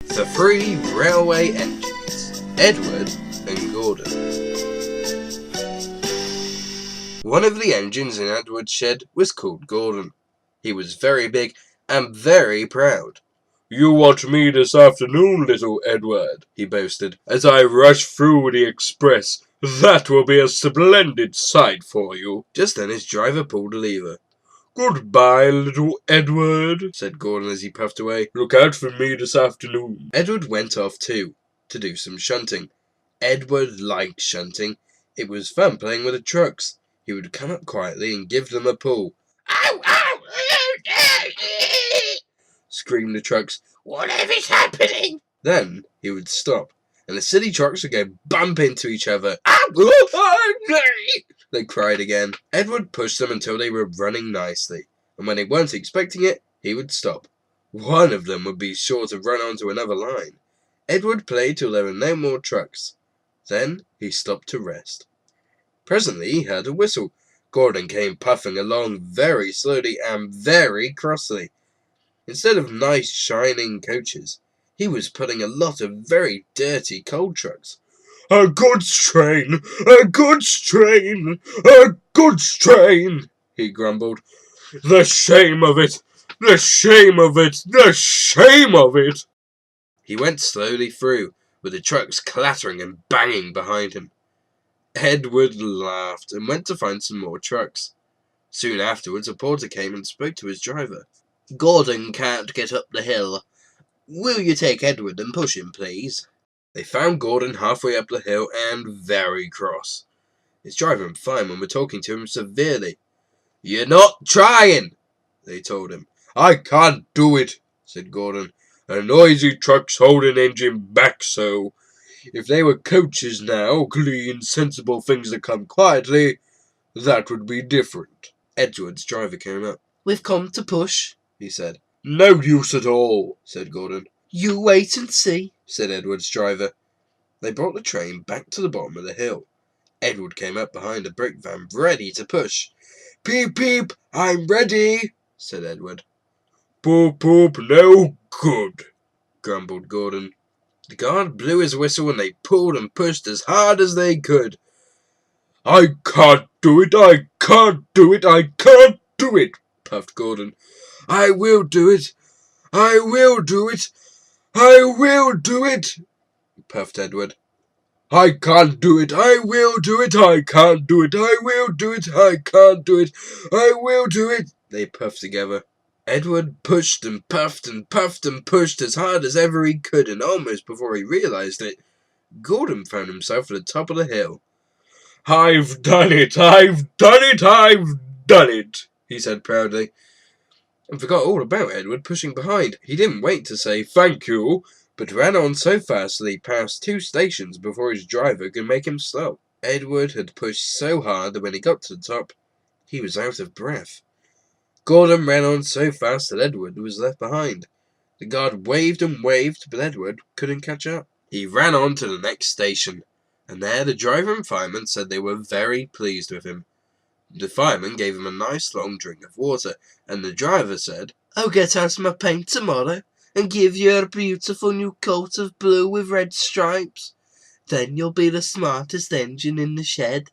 The three railway engines, Edward and Gordon. One of the engines in Edward's shed was called Gordon. He was very big and very proud. "You watch me this afternoon, little Edward," he boasted, "as I rush through the express. That will be a splendid sight for you." Just then his driver pulled a lever. "Goodbye, little Edward," said Gordon as he puffed away. "Look out for me this afternoon." Edward went off too, to do some shunting. Edward liked shunting. It was fun playing with the trucks. He would come up quietly and give them a pull. "Ow, ow, screamed the trucks. "Whatever's happening?" Then he would stop, and the silly trucks would go bump into each other. They cried again. Edward pushed them until they were running nicely, and when they weren't expecting it, he would stop. One of them would be sure to run onto another line. Edward played till there were no more trucks. Then he stopped to rest. Presently he heard a whistle. Gordon came puffing along very slowly and very crossly. Instead of nice shining coaches, he was pulling a lot of very dirty coal trucks. "A goods train! A goods train! A goods train!" he grumbled. "The shame of it! The shame of it! The shame of it!" He went slowly through, with the trucks clattering and banging behind him. Edward laughed and went to find some more trucks. Soon afterwards a porter came and spoke to his driver. "Gordon can't get up the hill. Will you take Edward and push him, please?" They found Gordon halfway up the hill and very cross. His driver and fireman were talking to him severely. "You're not trying," they told him. "I can't do it," said Gordon. "A noisy truck's holding engine back so. If they were coaches now, clean, sensible things that come quietly, that would be different." Edward's driver came up. "We've come to push," he said. "No use at all," said Gordon. "You wait and see," said Edward's driver. They brought the train back to the bottom of the hill. Edward came up behind a brick van, ready to push. "Peep, peep, I'm ready," said Edward. "Poop, poop, no good," grumbled Gordon. The guard blew his whistle and they pulled and pushed as hard as they could. "I can't do it, I can't do it, I can't do it," puffed Gordon. "I will do it, I will do it, I will do it," puffed Edward. "I can't do it, I will do it, I can't do it, I will do it, I can't do it, I will do it," they puffed together. Edward pushed and puffed and puffed and pushed as hard as ever he could, and almost before he realized it, Gordon found himself at the top of the hill. "I've done it, I've done it, I've done it," he said proudly, and forgot all about Edward pushing behind. He didn't wait to say thank you, but ran on so fast that he passed 2 stations before his driver could make him stop. Edward had pushed so hard that when he got to the top, he was out of breath. Gordon ran on so fast that Edward was left behind. The guard waved and waved, but Edward couldn't catch up. He ran on to the next station, and there the driver and fireman said they were very pleased with him. The fireman gave him a nice long drink of water, and the driver said, "I'll get out my paint tomorrow and give you a beautiful new coat of blue with red stripes. Then you'll be the smartest engine in the shed."